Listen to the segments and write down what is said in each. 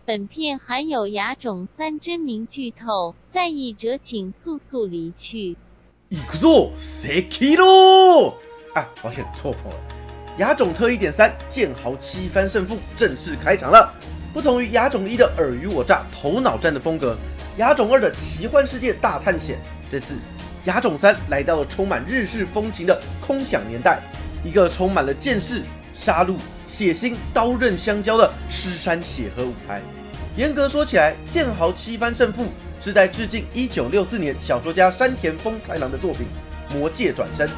本片含有亚种3真名剧透，在意者请速离去。行くぞ，関喽！啊，抱歉，错棚了。亚种特1.3剑豪7番胜负正式开场了。不同于亚种1的尔虞我诈、头脑战的风格，亚种2的奇幻世界大探险，这次亚种3来到了充满日式风情的空想年代，一个充满了剑士、杀戮、血腥、刀刃相交的尸山血河舞台。严格说起来，剑豪7番胜负是在致敬1964年小说家山田丰太郎的作品《魔界转生》。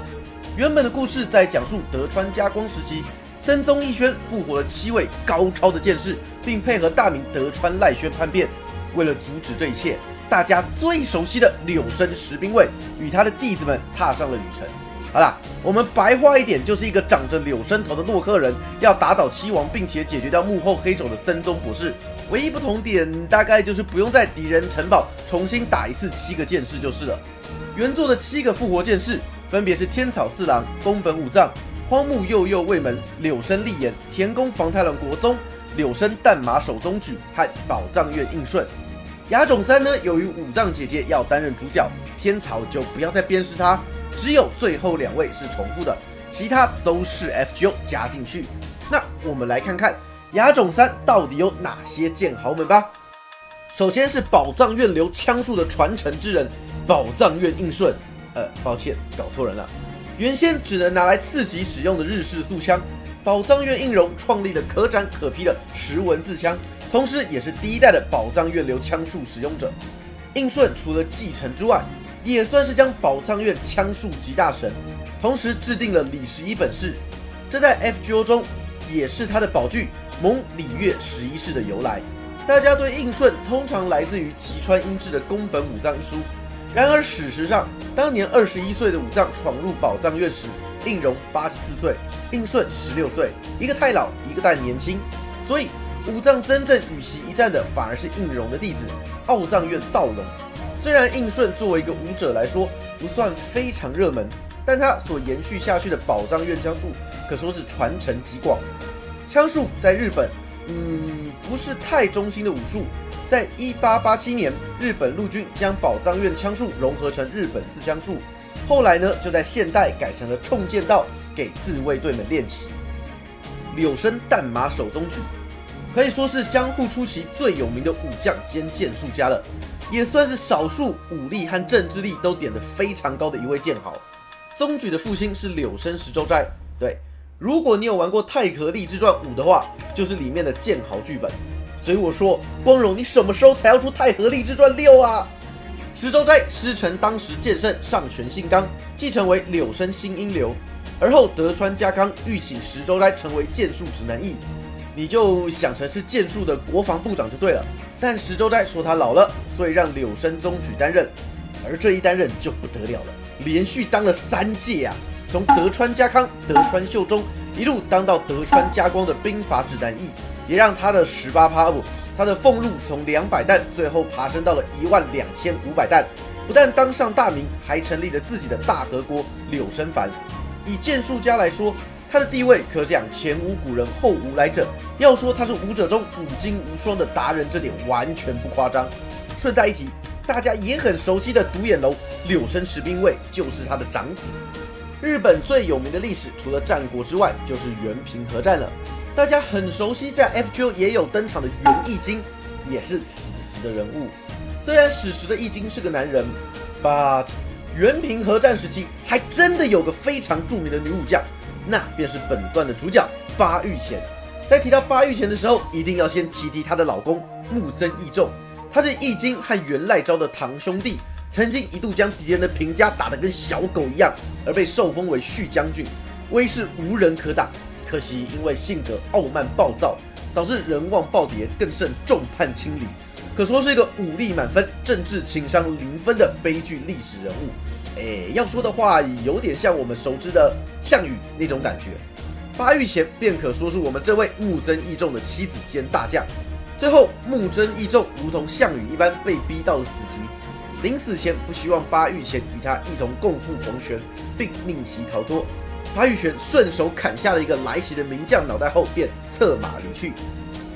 原本的故事在讲述德川家光时期，森宗义宣复活了7位高超的剑士，并配合大名德川赖宣叛变。为了阻止这一切，大家最熟悉的柳生十兵卫与他的弟子们踏上了旅程。好啦，我们白话一点，就是一个长着柳生头的洛克人要打倒七王，并且解决掉幕后黑手的森宗博士。唯一不同点大概就是不用在敌人城堡重新打一次7个剑士就是了。原作的7个复活剑士分别是天草四郎、宫本武藏、荒木佑佑卫门、柳生立言、田宫房太郎国宗、柳生淡马守宗举和宝藏院应顺。亚种3呢，由于武藏姐姐要担任主角，天草就不要再鞭尸她，只有最后2位是重复的，其他都是 FGO 加进去。那我们来看看亚种3到底有哪些剑豪们吧。首先是宝藏院流枪术的传承之人宝藏院应顺，抱歉，搞错人了。原先只能拿来刺击使用的日式速枪，宝藏院应荣创立了可斩可劈的石文字枪，同时也是第1代的宝藏院流枪术使用者。应顺除了继承之外，也算是将宝藏院枪术集大成，同时制定了李十一本事，这在 FGO 中也是他的宝具蒙里月11世的由来。大家对应顺通常来自于吉川英治的宫本武藏一书，然而史实上，当年21岁的武藏闯入宝藏院时，应荣84岁，应顺16岁，一个太老，一个太年轻，所以武藏真正与其一战的反而是应荣的弟子奥藏院道隆。虽然应顺作为一个武者来说不算非常热门，但他所延续下去的宝藏院枪术可说是传承极广。枪术在日本，不是太中心的武术。在1887年，日本陆军将宝藏院枪术融合成日本四枪术，后来呢，就在现代改成了冲剑道，给自卫队们练习。柳生淡马守宗举可以说是江户初期最有名的武将兼剑术家了，也算是少数武力和政治力都点得非常高的一位剑豪。宗举的父亲是柳生十州斋，对，如果你有玩过《太和励志传5》的话，就是里面的剑豪剧本。所以我说，光荣，你什么时候才要出《太和励志传6》啊？十州斋师承当时剑圣上泉信纲，继承为柳生新英流，而后德川家康欲请十州斋成为剑术指南役，你就想成是剑术的国防部长就对了。但十州斋说他老了，所以让柳生宗举担任，而这一担任就不得了了，连续当了3届啊！从德川家康、德川秀忠一路当到德川家光的兵法指南役，也让他的他的俸禄从200担最后爬升到了12500担。不但当上大名，还成立了自己的大和国柳生藩。以剑术家来说，他的地位可讲前无古人后无来者。要说他是武者中武精无双的达人，这点完全不夸张。顺带一提，大家也很熟悉的独眼龙柳生十兵卫就是他的长子。日本最有名的历史，除了战国之外，就是源平和战了。大家很熟悉，在 FGO 也有登场的源义经，也是此时的人物。虽然史实的义经是个男人 ，but 源平和战时期还真的有个非常著名的女武将，那便是本段的主角八御前。在提到八御前的时候，一定要先提她的老公木曾义重，他是义经和源赖昭的堂兄弟。曾经一度将敌人的平家打得跟小狗一样，而被受封为续将军，威势无人可挡。可惜因为性格傲慢暴躁，导致人望暴跌，更甚众叛亲离，可说是一个武力满分、政治情商0分的悲剧历史人物。要说的话，有点像我们熟知的项羽那种感觉。八御前便可说是我们这位木曾义重的妻子兼大将。最后，木曾义重如同项羽一般被逼到了死局。临死前不希望八御前与他一同共赴黄泉，并命其逃脱。八御前顺手砍下了一个来袭的名将脑袋后，便策马离去。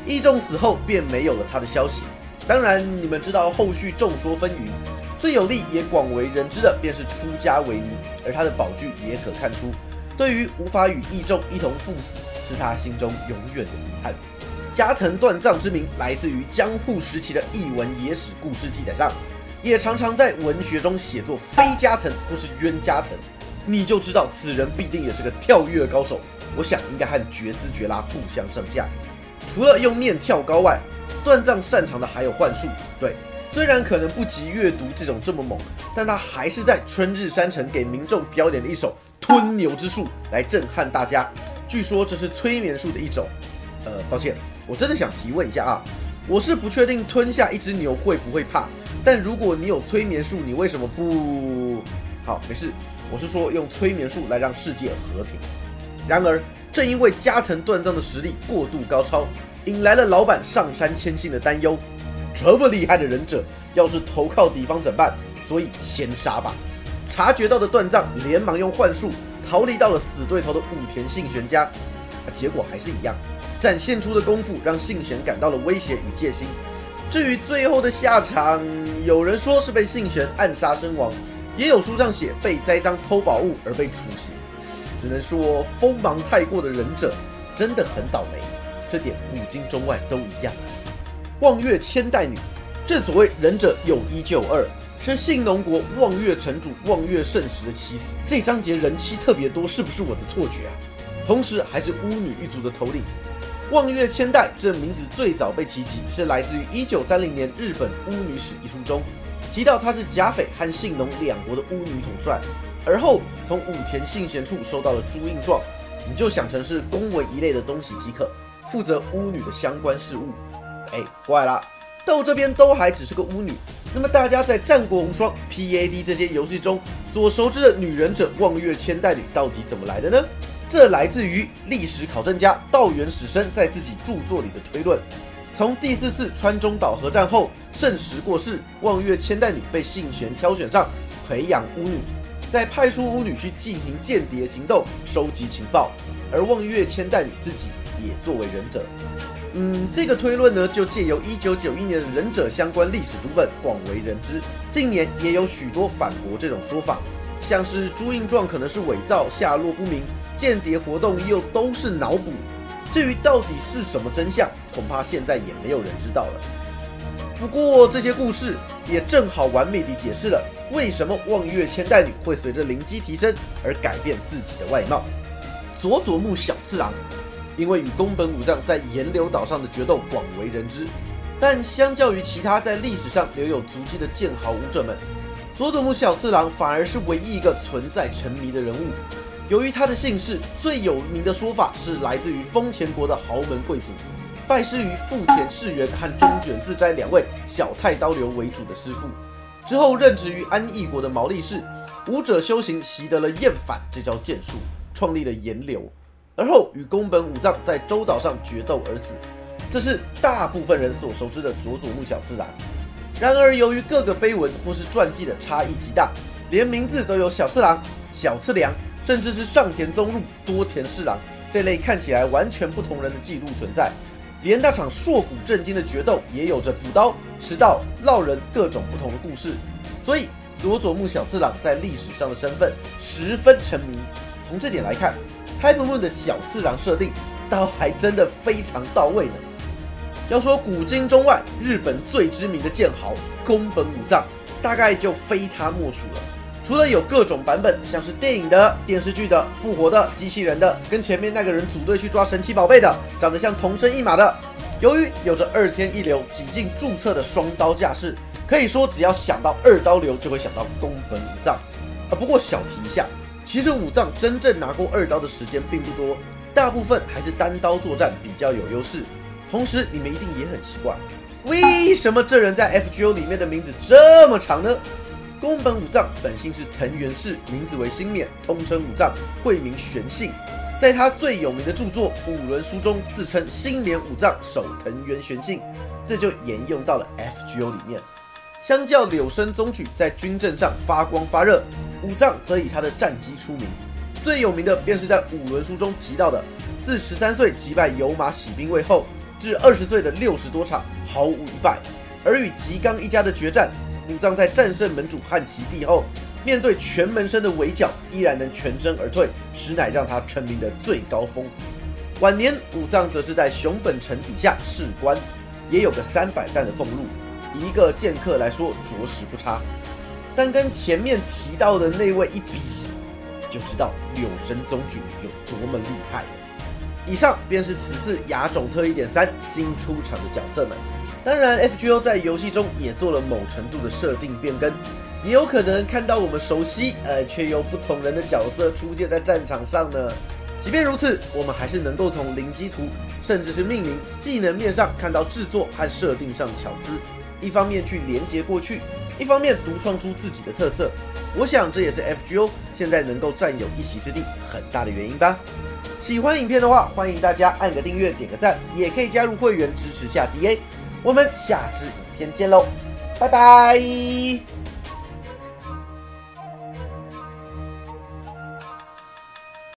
义仲死后便没有了他的消息。当然，你们知道后续众说纷纭，最有力也广为人知的便是出家维尼，而他的宝具也可看出，对于无法与义仲一同赴死，是他心中永远的遗憾。加藤断藏之名来自于江户时期的译文野史故事记载上，也常常在文学中写作非加藤或是冤加藤，你就知道此人必定也是个跳跃高手。我想应该和觉兹觉拉不相上下。除了用念跳高外，断藏擅长的还有幻术。对，虽然可能不及阅读这种这么猛，但他还是在春日山城给民众表演了一手吞牛之术来震撼大家。据说这是催眠术的一种。抱歉，我真的想提问一下啊，我是不确定吞下一只牛会不会怕，但如果你有催眠术，你为什么不……好，没事，我是说用催眠术来让世界和平。然而，正因为加藤断藏的实力过度高超，引来了老板上杉谦信的担忧。这么厉害的忍者，要是投靠敌方怎办？所以先杀吧。察觉到的断藏连忙用幻术逃离到了死对头的武田信玄家，结果还是一样。展现出的功夫让信玄感到了威胁与戒心。至于最后的下场，有人说是被信玄暗杀身亡，也有书上写被栽赃偷宝物而被处刑。只能说锋芒太过的忍者真的很倒霉，这点古今中外都一样。望月千代女，正所谓忍者有一就有二，是信浓国望月城主望月胜时的妻子。这章节人妻特别多，是不是我的错觉啊？同时还是巫女一族的头领。望月千代这名字最早被提及，是来自于1930年日本巫女史一书中，提到她是甲斐和信浓两国的巫女统帅，而后从武田信玄处收到了朱印状，你就想成是公文一类的东西即可，负责巫女的相关事务。怪啦，到这边都还只是个巫女，那么大家在战国无双、PAD 这些游戏中所熟知的女忍者望月千代女到底怎么来的呢？这来自于历史考证家道元史生在自己著作里的推论。从第4次川中岛合战后，胜时过世，望月千代女被信玄挑选上培养巫女，再派出巫女去进行间谍行动，收集情报，而望月千代女自己也作为忍者。这个推论呢，就借由1991年的忍者相关历史读本广为人知。近年也有许多反驳这种说法，像是朱印状可能是伪造，下落不明，间谍活动又都是脑补。至于到底是什么真相，恐怕现在也没有人知道了。不过这些故事也正好完美地解释了为什么望月千代女会随着灵机提升而改变自己的外貌。佐佐木小次郎因为与宫本武藏在岩流岛上的决斗广为人知，但相较于其他在历史上留有足迹的剑豪武者们，佐佐木小次郎反而是唯一一个存在沉迷的人物。由于他的姓氏，最有名的说法是来自于丰前国的豪门贵族，拜师于富田氏元和中卷自斋两位小太刀流为主的师傅，之后任职于安艺国的毛利氏，武者修行习得了厌反这招剑术，创立了岩流。而后与宫本武藏在周岛上决斗而死，这是大部分人所熟知的佐佐木小次郎。然而，由于各个碑文或是传记的差异极大，连名字都有小次郎、小次良，甚至是上田宗入、多田侍郎这类看起来完全不同人的记录存在。连那场硕古震惊的决斗也有着补刀、持刀、烙人各种不同的故事，所以佐佐木小次郎在历史上的身份十分沉迷。从这点来看，Type Moon 的小次郎设定倒还真的非常到位呢。要说古今中外日本最知名的剑豪宫本武藏，大概就非他莫属了。除了有各种版本，像是电影的、电视剧的、复活的、机器人的，跟前面那个人组队去抓神奇宝贝的，长得像童生一马的。由于有着2天1流几近注册的双刀架势，可以说只要想到2刀流，就会想到宫本武藏。不过小提一下，其实武藏真正拿过2刀的时间并不多，大部分还是单刀作战比较有优势。同时，你们一定也很奇怪，为什么这人在 FGO 里面的名字这么长呢？宫本武藏本姓是藤原氏，名字为新冕，通称武藏，讳名玄信。在他最有名的著作《五轮书》中，自称新冕武藏，守藤原玄信，这就沿用到了 FGO 里面。相较柳生宗矩在军阵上发光发热，武藏则以他的战绩出名。最有名的便是在《五轮书》中提到的，自13岁击败有马喜兵卫后，至20岁的60多场毫无一败。而与吉冈一家的决战，武藏在战胜门主汉崎帝后，面对全门生的围剿，依然能全身而退，实乃让他成名的最高峰。晚年武藏则是在熊本城底下士官，也有个300担的俸禄，以一个剑客来说着实不差。但跟前面提到的那位一比，就知道柳生宗矩有多么厉害了。以上便是此次亚种特 1.3 新出场的角色们。当然 FGO 在游戏中也做了某程度的设定变更，也有可能看到我们熟悉却又不同人的角色出现在战场上呢。即便如此，我们还是能够从灵机图甚至是命名技能面上看到制作和设定上的巧思，一方面去连接过去，一方面独创出自己的特色。我想这也是 FGO 现在能够占有一席之地很大的原因吧。喜欢影片的话，欢迎大家按个订阅、点个赞，也可以加入会员支持下 DA。我们下支影片见喽，拜拜。